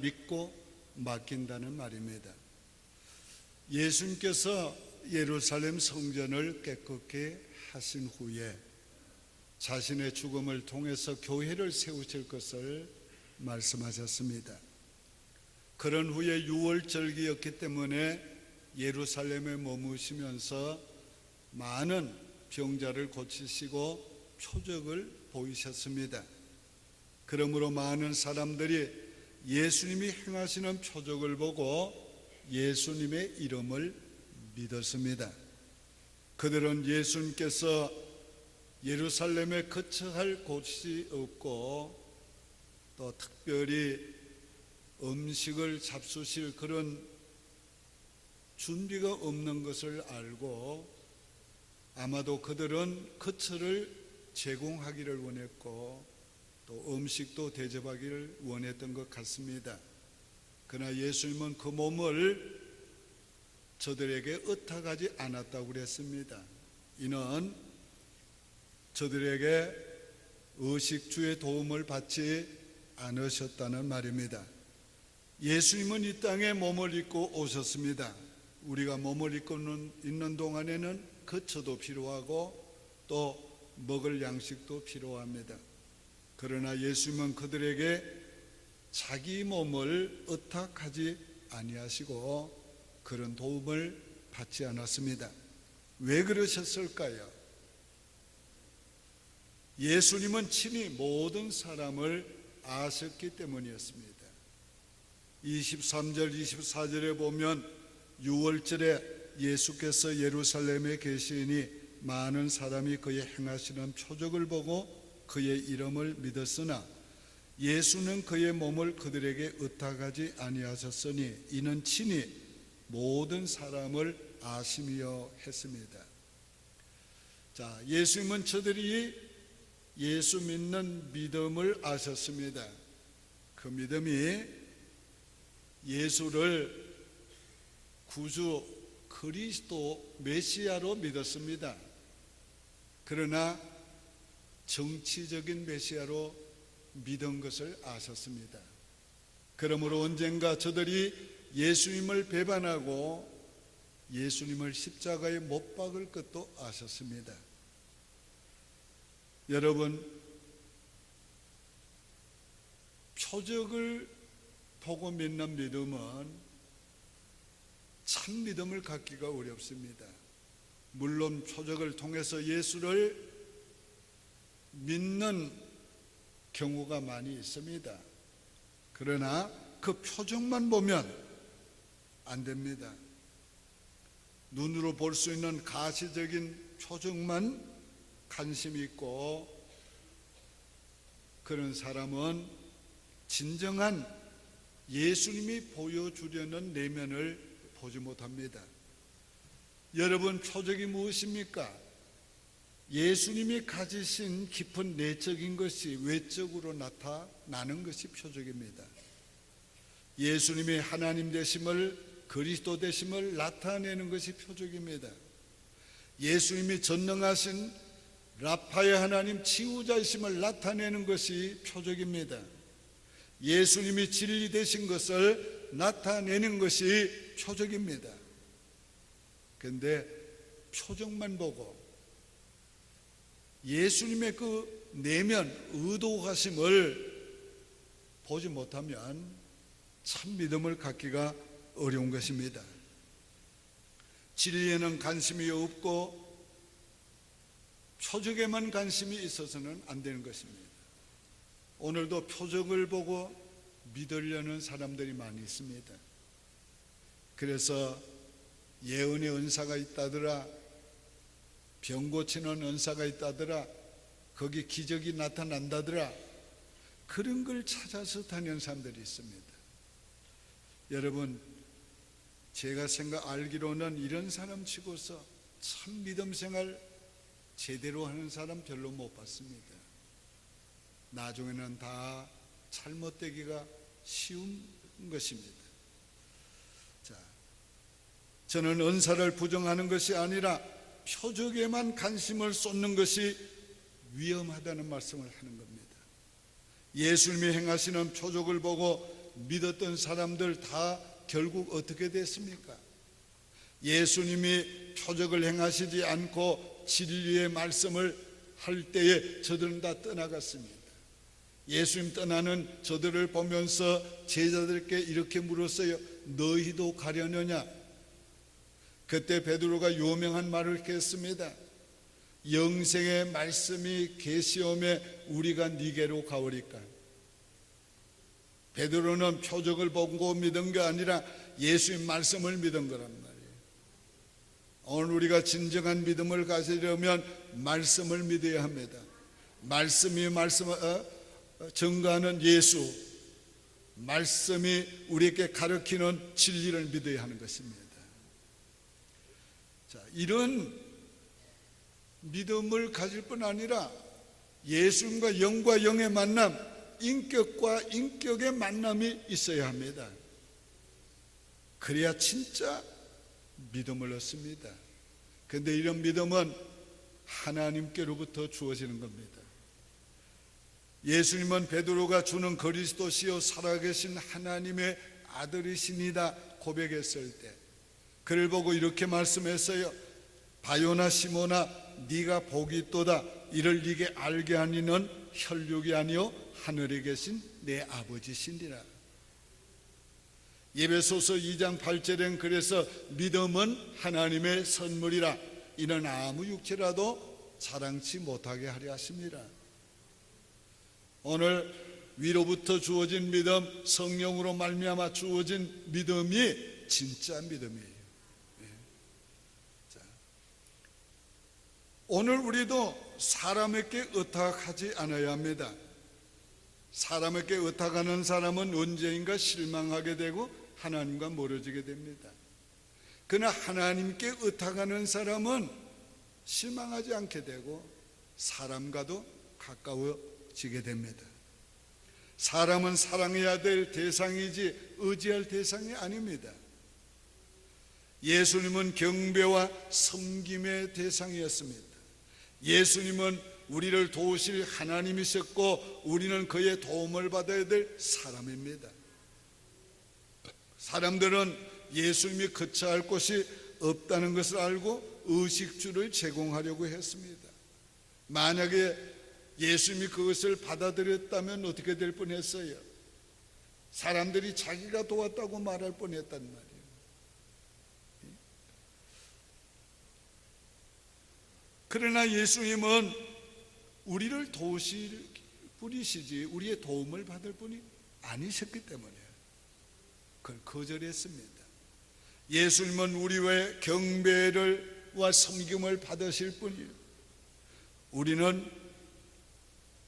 믿고 맡긴다는 말입니다. 예수님께서 예루살렘 성전을 깨끗게 하신 후에 자신의 죽음을 통해서 교회를 세우실 것을 말씀하셨습니다. 그런 후에 유월절기였기 때문에 예루살렘에 머무시면서 많은 병자를 고치시고 표적을 보이셨습니다. 그러므로 많은 사람들이 예수님이 행하시는 표적을 보고 예수님의 이름을 믿었습니다. 그들은 예수님께서 예루살렘에 거처할 곳이 없고 또 특별히 음식을 잡수실 그런 준비가 없는 것을 알고 아마도 그들은 거처를 제공하기를 원했고 또 음식도 대접하기를 원했던 것 같습니다. 그러나 예수님은 그 몸을 저들에게 의탁하지 않았다고 그랬습니다. 이는 저들에게 의식주의 도움을 받지 않으셨다는 말입니다. 예수님은 이 땅에 몸을 입고 오셨습니다. 우리가 몸을 입고 있는 동안에는 거처도 필요하고 또 먹을 양식도 필요합니다. 그러나 예수님은 그들에게 자기 몸을 의탁하지 아니하시고 그런 도움을 받지 않았습니다. 왜 그러셨을까요? 예수님은 친히 모든 사람을 아셨기 때문이었습니다. 23절 24절에 보면 6월절에 예수께서 예루살렘에 계시니 많은 사람이 그의 행하시는 표적을 보고 그의 이름을 믿었으나 예수는 그의 몸을 그들에게 의탁하지 아니하셨으니 이는 친히 모든 사람을 아심이여 했습니다. 자, 예수님은 저들이 예수 믿는 믿음을 아셨습니다. 그 믿음이 예수를 구주 그리스도 메시아로 믿었습니다. 그러나 정치적인 메시아로 믿은 것을 아셨습니다. 그러므로 언젠가 저들이 예수님을 배반하고 예수님을 십자가에 못 박을 것도 아셨습니다. 여러분, 표적을 보고 믿는 믿음은 참 믿음을 갖기가 어렵습니다. 물론 표적을 통해서 예수를 믿는 경우가 많이 있습니다. 그러나 그 표적만 보면 안 됩니다. 눈으로 볼 수 있는 가시적인 표적만 관심이 있고 그런 사람은 진정한 예수님이 보여주려는 내면을 보지 못합니다. 여러분, 표적이 무엇입니까? 예수님이 가지신 깊은 내적인 것이 외적으로 나타나는 것이 표적입니다. 예수님이 하나님 되심을, 그리스도 되심을 나타내는 것이 표적입니다. 예수님이 전능하신 라파의 하나님 치유자이심을 나타내는 것이 표적입니다. 예수님이 진리 되신 것을 나타내는 것이 표적입니다. 그런데 표적만 보고 예수님의 그 내면 의도하심을 보지 못하면 참 믿음을 갖기가 어려운 것입니다. 진리에는 관심이 없고 표적에만 관심이 있어서는 안 되는 것입니다. 오늘도 표적을 보고 믿으려는 사람들이 많이 있습니다. 그래서 예언의 은사가 있다더라, 병 고치는 은사가 있다더라, 거기 기적이 나타난다더라, 그런 걸 찾아서 다니는 사람들이 있습니다. 여러분, 제가 알기로는 이런 사람 치고서 참 믿음 생활 제대로 하는 사람 별로 못 봤습니다. 나중에는 다 잘못되기가 쉬운 것입니다. 자, 저는 은사를 부정하는 것이 아니라 표적에만 관심을 쏟는 것이 위험하다는 말씀을 하는 겁니다. 예수님이 행하시는 표적을 보고 믿었던 사람들 다 결국 어떻게 됐습니까? 예수님이 표적을 행하시지 않고 진리의 말씀을 할 때에 저들은 다 떠나갔습니다. 예수님 떠나는 저들을 보면서 제자들께 이렇게 물었어요. 너희도 가려느냐? 그때 베드로가 유명한 말을 했습니다. 영생의 말씀이 계시오매 우리가 니게로 가오리까. 베드로는 표적을 보고 믿은 게 아니라 예수님 말씀을 믿은 거란 말이에요. 오늘 우리가 진정한 믿음을 가지려면 말씀을 믿어야 합니다. 말씀이 증거하는 예수, 말씀이 우리에게 가르치는 진리를 믿어야 하는 것입니다. 자, 이런 믿음을 가질 뿐 아니라 예수님과 영과 영의 만남, 인격과 인격의 만남이 있어야 합니다. 그래야 진짜 믿음을 얻습니다. 그런데 이런 믿음은 하나님께로부터 주어지는 겁니다. 예수님은 베드로가 주는 그리스도시요 살아계신 하나님의 아들이시니다 고백했을 때 그를 보고 이렇게 말씀했어요. 바요나 시몬아 네가 복이 있도다. 이를 네게 알게 하니는 혈육이 아니요 하늘에 계신 내 아버지시니라. 에베소서 2장 8절엔 그래서 믿음은 하나님의 선물이라 이는 아무 육체라도 자랑치 못하게 하려 하십니다. 오늘 위로부터 주어진 믿음, 성령으로 말미암아 주어진 믿음이 진짜 믿음이에요. 자, 오늘 우리도 사람에게 의탁하지 않아야 합니다. 사람에게 의탁하는 사람은 언제인가 실망하게 되고 하나님과 멀어지게 됩니다. 그러나 하나님께 의탁하는 사람은 실망하지 않게 되고 사람과도 가까워지게 됩니다. 사람은 사랑해야 될 대상이지 의지할 대상이 아닙니다. 예수님은 경배와 섬김의 대상이었습니다. 예수님은 우리를 도우실 하나님이셨고 우리는 그의 도움을 받아야 될 사람입니다. 사람들은 예수님이 거처할 곳이 없다는 것을 알고 의식주를 제공하려고 했습니다. 만약에 예수님이 그것을 받아들였다면 어떻게 될 뻔했어요? 사람들이 자기가 도왔다고 말할 뻔했단 말이에요. 그러나 예수님은 우리를 도우실 분이시지 우리의 도움을 받을 분이 아니셨기 때문에 그걸 거절했습니다. 예수님은 우리의 경배와 섬김을 받으실 분이에요. 우리는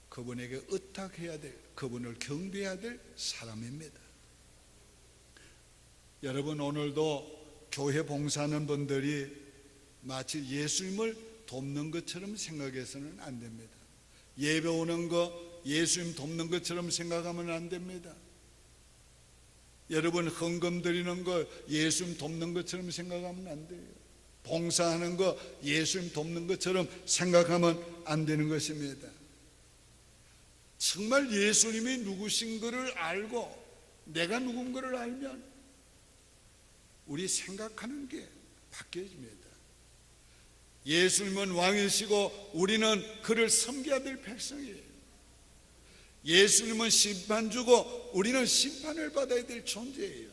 그분에게 의탁해야 될, 그분을 경배해야 될 사람입니다. 여러분, 오늘도 교회 봉사하는 분들이 마치 예수님을 돕는 것처럼 생각해서는 안 됩니다. 예배 오는 거 예수님 돕는 것처럼 생각하면 안 됩니다. 여러분, 헌금 드리는 거 예수님 돕는 것처럼 생각하면 안 돼요. 봉사하는 거 예수님 돕는 것처럼 생각하면 안 되는 것입니다. 정말 예수님이 누구신 것을 알고 내가 누군 것을 알면 우리 생각하는 게 바뀌어집니다. 예수님은 왕이시고 우리는 그를 섬겨야 될 백성이에요. 예수님은 심판주고 우리는 심판을 받아야 될 존재예요.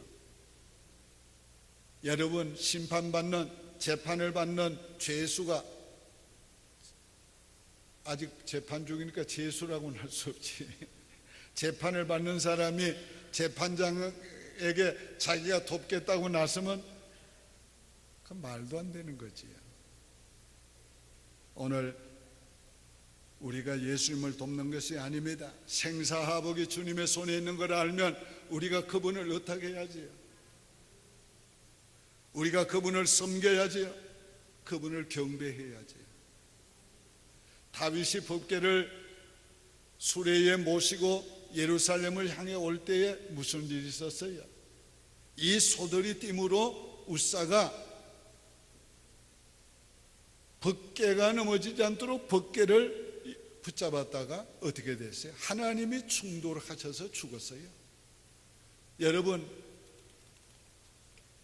여러분, 심판받는, 재판을 받는 죄수가 아직 재판 중이니까 죄수라고는 할 수 없지. 재판을 받는 사람이 재판장에게 자기가 돕겠다고 나서면 그 말도 안 되는 거지. 오늘 우리가 예수님을 돕는 것이 아닙니다. 생사하복이 주님의 손에 있는 걸 알면 우리가 그분을 의탁해야지요. 우리가 그분을 섬겨야지요. 그분을 경배해야지요. 다윗이 법궤를 수레에 모시고 예루살렘을 향해 올 때에 무슨 일이 있었어요? 이 소들이 띠므로 우사가 법궤가 넘어지지 않도록 법궤를 붙잡았다가 어떻게 됐어요? 하나님이 충돌하셔서 죽었어요. 여러분,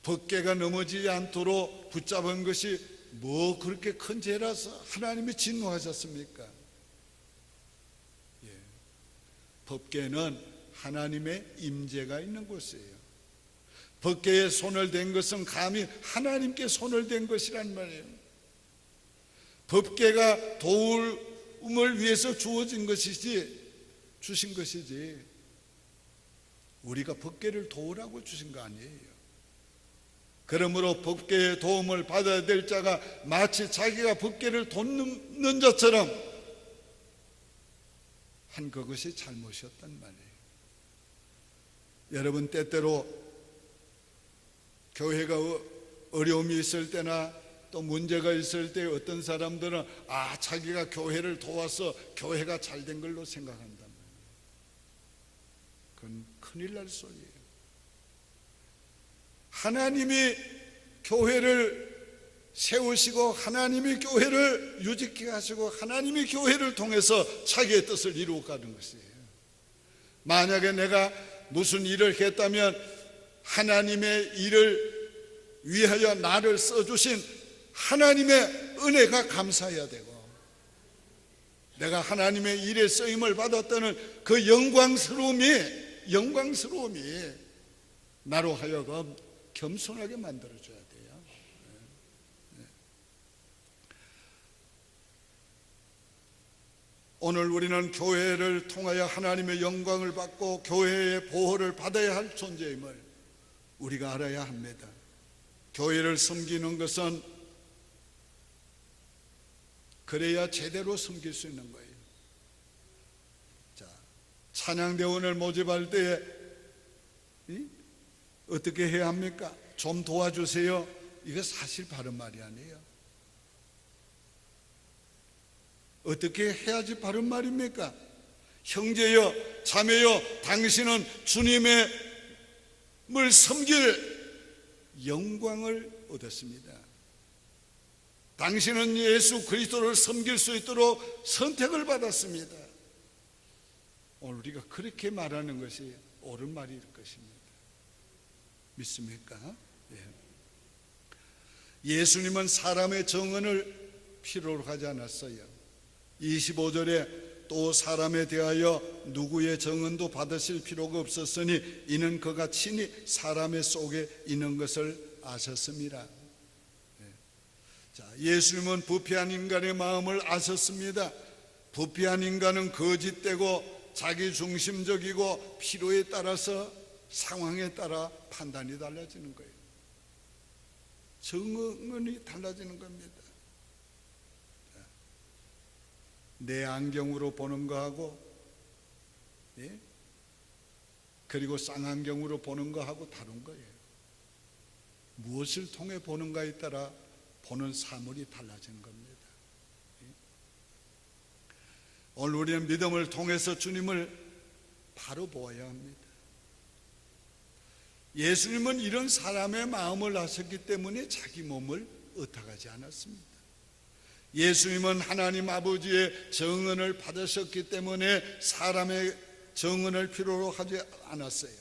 법궤가 넘어지지 않도록 붙잡은 것이 뭐 그렇게 큰 죄라서 하나님이 진노하셨습니까? 법궤는 하나님의 임재가 있는 곳이에요. 법궤에 손을 댄 것은 감히 하나님께 손을 댄 것이란 말이에요. 법궤가 도움을 위해서 주어진 것이지, 주신 것이지, 우리가 법궤를 도우라고 주신 거 아니에요. 그러므로 법궤의 도움을 받아야 될 자가 마치 자기가 법궤를 돕는 자처럼 한 그것이 잘못이었단 말이에요. 여러분, 때때로 교회가 어려움이 있을 때나 또 문제가 있을 때 어떤 사람들은 자기가 교회를 도와서 교회가 잘된 걸로 생각한단 말이에요. 그건 큰일 날 소리예요. 하나님이 교회를 세우시고 하나님이 교회를 유지케 하시고 하나님이 교회를 통해서 자기의 뜻을 이루어가는 것이에요. 만약에 내가 무슨 일을 했다면 하나님의 일을 위하여 나를 써주신 하나님의 은혜가 감사해야 되고, 내가 하나님의 일에 쓰임을 받았다는 그 영광스러움이 나로 하여금 겸손하게 만들어줘야 돼요. 오늘 우리는 교회를 통하여 하나님의 영광을 받고 교회의 보호를 받아야 할 존재임을 우리가 알아야 합니다. 교회를 섬기는 것은 그래야 제대로 섬길 수 있는 거예요. 자, 찬양대원을 모집할 때에 어떻게 해야 합니까? 좀 도와주세요. 이거 사실 바른 말이 아니에요. 어떻게 해야지 바른 말입니까? 형제여, 자매여, 당신은 주님의 섬길 영광을 얻었습니다. 당신은 예수 그리스도를 섬길 수 있도록 선택을 받았습니다. 오늘 우리가 그렇게 말하는 것이 옳은 말일 것입니다. 믿습니까? 예수님은 사람의 정언을 필요로 하지 않았어요. 25절에 또 사람에 대하여 누구의 정언도 받으실 필요가 없었으니 이는 그가 친히 사람의 속에 있는 것을 아셨습니다. 자, 예수님은 부패한 인간의 마음을 아셨습니다. 부패한 인간은 거짓되고 자기중심적이고 필요에 따라서 상황에 따라 판단이 달라지는 거예요. 정언이 달라지는 겁니다. 내 안경으로 보는 거하고 그리고 쌍안경으로 보는 거하고 다른 거예요. 무엇을 통해 보는가에 따라 보는 사물이 달라지는 겁니다. 오늘 우리는 믿음을 통해서 주님을 바로 보아야 합니다. 예수님은 이런 사람의 마음을 아셨기 때문에 자기 몸을 의탁하지 않았습니다. 예수님은 하나님 아버지의 정언을 받으셨기 때문에 사람의 정언을 필요로 하지 않았어요.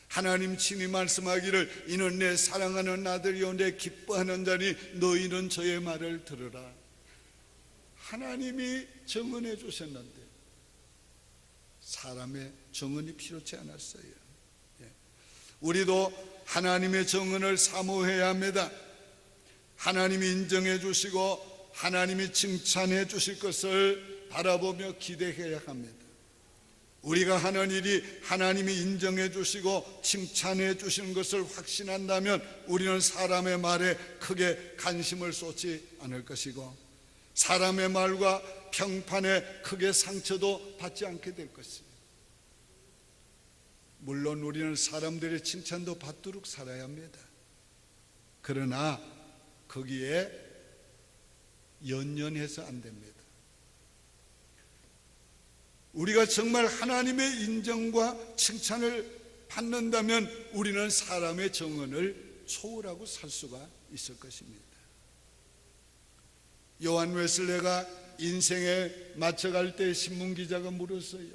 하나님 친히 말씀하기를 이는 내 사랑하는 아들이요 내 기뻐하는 자니 너희는 저의 말을 들으라. 하나님이 정언해 주셨는데 사람의 정언이 필요치 않았어요. 우리도 하나님의 정언을 사모해야 합니다. 하나님이 인정해 주시고 하나님이 칭찬해 주실 것을 바라보며 기대해야 합니다. 우리가 하는 일이 하나님이 인정해 주시고 칭찬해 주시는 것을 확신한다면 우리는 사람의 말에 크게 관심을 쏟지 않을 것이고 사람의 말과 평판에 크게 상처도 받지 않게 될 것입니다. 물론 우리는 사람들의 칭찬도 받도록 살아야 합니다. 그러나 거기에 연연해서 안 됩니다. 우리가 정말 하나님의 인정과 칭찬을 받는다면 우리는 사람의 정언을 초월하고 살 수가 있을 것입니다. 요한 웨슬레가 인생에 맞춰갈 때 신문기자가 물었어요.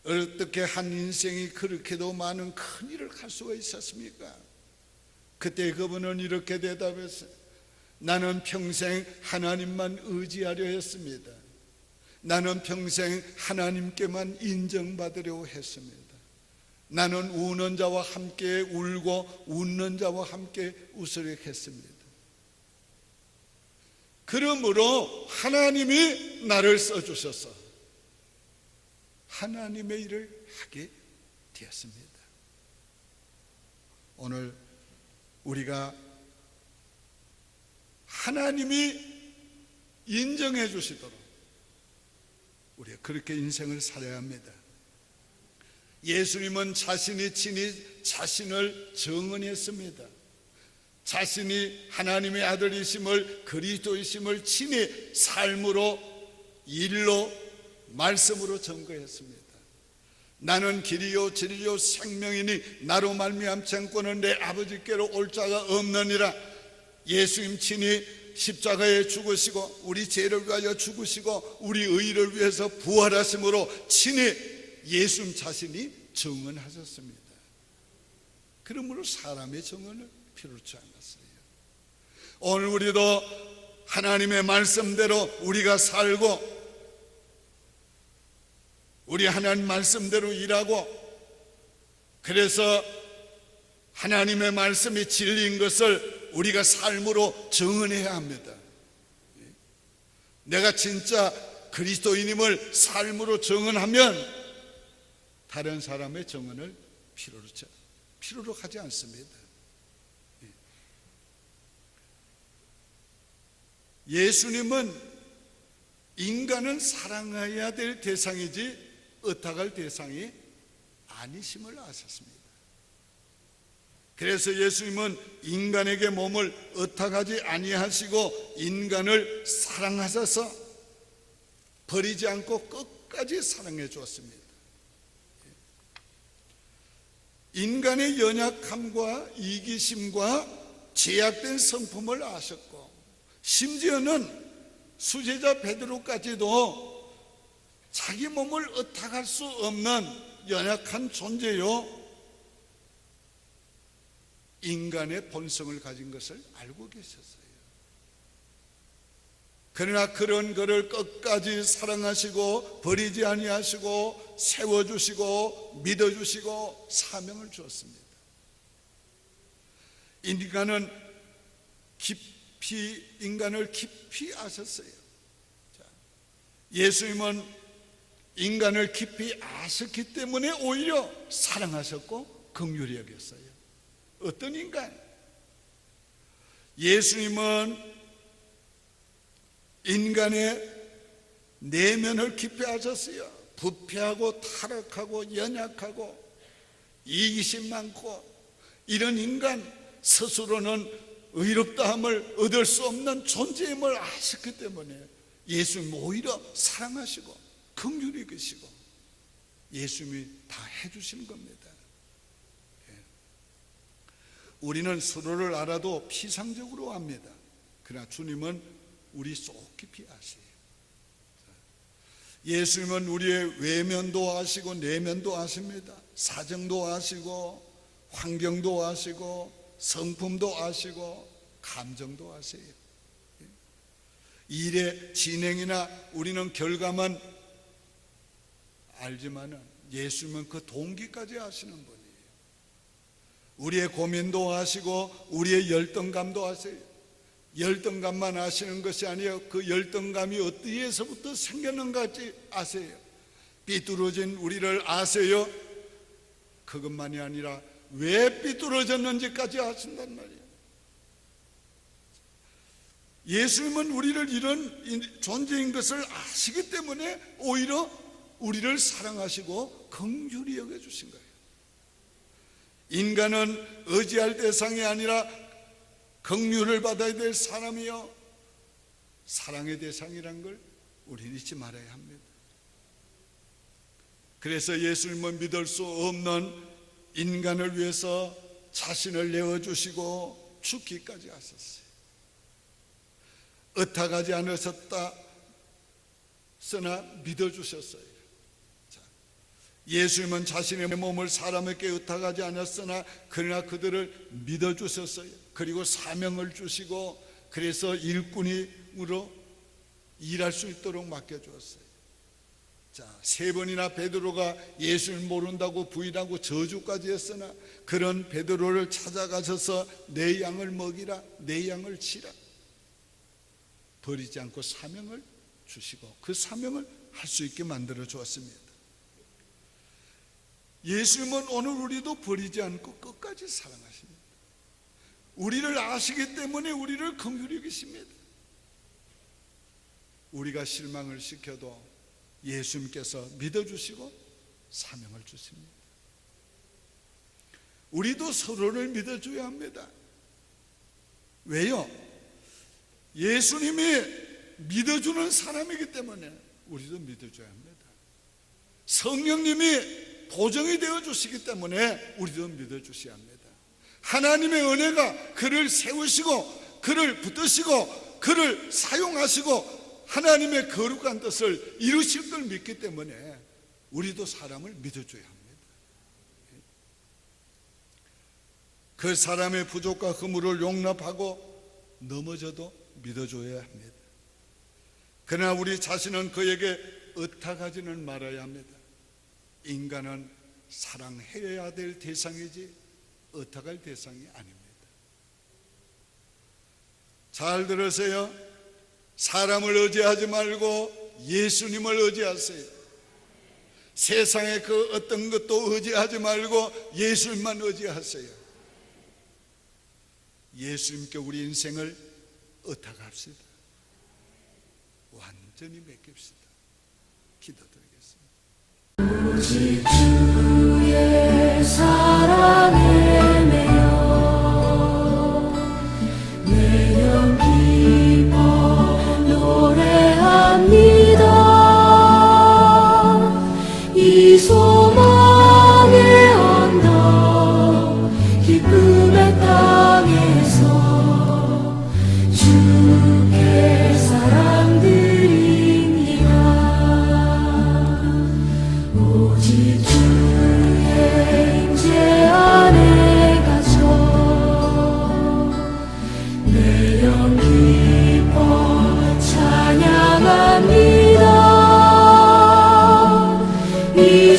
어떻게 한 인생이 그렇게도 많은 큰 일을 할 수가 있었습니까? 그때 그분은 이렇게 대답했어요. 나는 평생 하나님만 의지하려 했습니다. 나는 평생 하나님께만 인정받으려 했습니다. 나는 우는 자와 함께 울고 웃는 자와 함께 웃으려 했습니다. 그러므로 하나님이 나를 써주셔서 하나님의 일을 하게 되었습니다. 오늘 우리가 하나님이 인정해 주시도록 우리가 그렇게 인생을 살아야 합니다. 예수님은 자신이 친히 자신을 증언했습니다. 자신이 하나님의 아들이심을, 그리스도이심을 친히 삶으로, 일로, 말씀으로 증거했습니다. 나는 길이요 진리요 생명이니 나로 말미암지 않고는 내 아버지께로 올 자가 없느니라. 예수님 친히 십자가에 죽으시고 우리 죄를 위하여 죽으시고 우리 의를 위해서 부활하심으로 친히 예수님 자신이 증언하셨습니다. 그러므로 사람의 증언을 필요치 않았어요. 오늘 우리도 하나님의 말씀대로 우리가 살고 우리 하나님 말씀대로 일하고, 그래서 하나님의 말씀이 진리인 것을 우리가 삶으로 증언해야 합니다. 내가 진짜 그리스도인임을 삶으로 증언하면 다른 사람의 증언을 필요로 하지 않습니다. 예수님은 인간은 사랑해야 될 대상이지 의탁할 대상이 아니심을 아셨습니다. 그래서 예수님은 인간에게 몸을 의탁하지 아니하시고 인간을 사랑하셔서 버리지 않고 끝까지 사랑해 주었습니다. 인간의 연약함과 이기심과 제약된 성품을 아셨고, 심지어는 수제자 베드로까지도 자기 몸을 의탁할 수 없는 연약한 존재요, 인간의 본성을 가진 것을 알고 계셨어요. 그러나 그런 그를 끝까지 사랑하시고 버리지 아니하시고 세워주시고 믿어주시고 사명을 주었습니다. 인간을 깊이 아셨어요. 예수님은 인간을 깊이 아셨기 때문에 오히려 사랑하셨고 긍휼히 여겼어요. 어떤 인간? 예수님은 인간의 내면을 깊이 아셨어요. 부패하고 타락하고 연약하고 이기심 많고 이런 인간, 스스로는 의롭다함을 얻을 수 없는 존재임을 아셨기 때문에 예수님 오히려 사랑하시고 긍휼히 여기시고 예수님이 다 해주시는 겁니다. 우리는 서로를 알아도 피상적으로 압니다. 그러나 주님은 우리 속 깊이 아세요. 예수님은 우리의 외면도 아시고 내면도 아십니다. 사정도 아시고 환경도 아시고 성품도 아시고 감정도 아세요. 일의 진행이나 우리는 결과만 알지만은 예수님은 그 동기까지 아시는 분이에요. 우리의 고민도 아시고 우리의 열등감도 아세요. 열등감만 아시는 것이 아니에요. 그 열등감이 어디에서부터 생겼는가지 아세요. 삐뚤어진 우리를 아세요. 그것만이 아니라 왜 삐뚤어졌는지까지 아신단 말이에요. 예수님은 우리를 이런 존재인 것을 아시기 때문에 오히려 우리를 사랑하시고 긍휼히 여겨주신 거예요. 인간은 의지할 대상이 아니라 긍휼을 받아야 될 사람이요, 사랑의 대상이란 걸 우리는 잊지 말아야 합니다. 그래서 예수님은 믿을 수 없는 인간을 위해서 자신을 내어주시고 죽기까지 하셨어요. 의탁하지 않으셨다 쓰나 믿어주셨어요. 자, 예수님은 자신의 몸을 사람에게 의탁하지 않았으나 그러나 그들을 믿어주셨어요. 그리고 사명을 주시고 그래서 일꾼으로 일할 수 있도록 맡겨주었어요. 자, 3번이나 베드로가 예수를 모른다고 부인하고 저주까지 했으나 그런 베드로를 찾아가셔서 내 양을 먹이라, 내 양을 치라, 버리지 않고 사명을 주시고 그 사명을 할 수 있게 만들어 주었습니다. 예수님은 오늘 우리도 버리지 않고 끝까지 사랑하십니다. 우리를 아시기 때문에 우리를 긍휼히 여기십니다. 우리가 실망을 시켜도 예수님께서 믿어주시고 사명을 주십니다. 우리도 서로를 믿어줘야 합니다. 왜요? 예수님이 믿어주는 사람이기 때문에 우리도 믿어줘야 합니다. 성령님이 보정이 되어 주시기 때문에 우리도 믿어주셔야 합니다. 하나님의 은혜가 그를 세우시고 그를 붙드시고 그를 사용하시고 하나님의 거룩한 뜻을 이루실 걸 믿기 때문에 우리도 사람을 믿어줘야 합니다. 그 사람의 부족과 허물을 용납하고 넘어져도 믿어줘야 합니다. 그러나 우리 자신은 그에게 의탁하지는 말아야 합니다. 인간은 사랑해야 될 대상이지 의탁할 대상이 아닙니다. 잘 들으세요. 사람을 의지하지 말고 예수님을 의지하세요. 세상의 그 어떤 것도 의지하지 말고 예수님만 의지하세요. 예수님께 우리 인생을 의탁합시다. 완전히 맡깁시다. 기도드리겠습니다. 오직 주의 사랑에 매여 내 영 기뻐 노래합니다. 이 소망의 언덕 기쁨의 땅에서 주께 사랑 드립니다. 오직 주의 임재 안에 갇혀 내 영 기뻐 찬양합니다. 이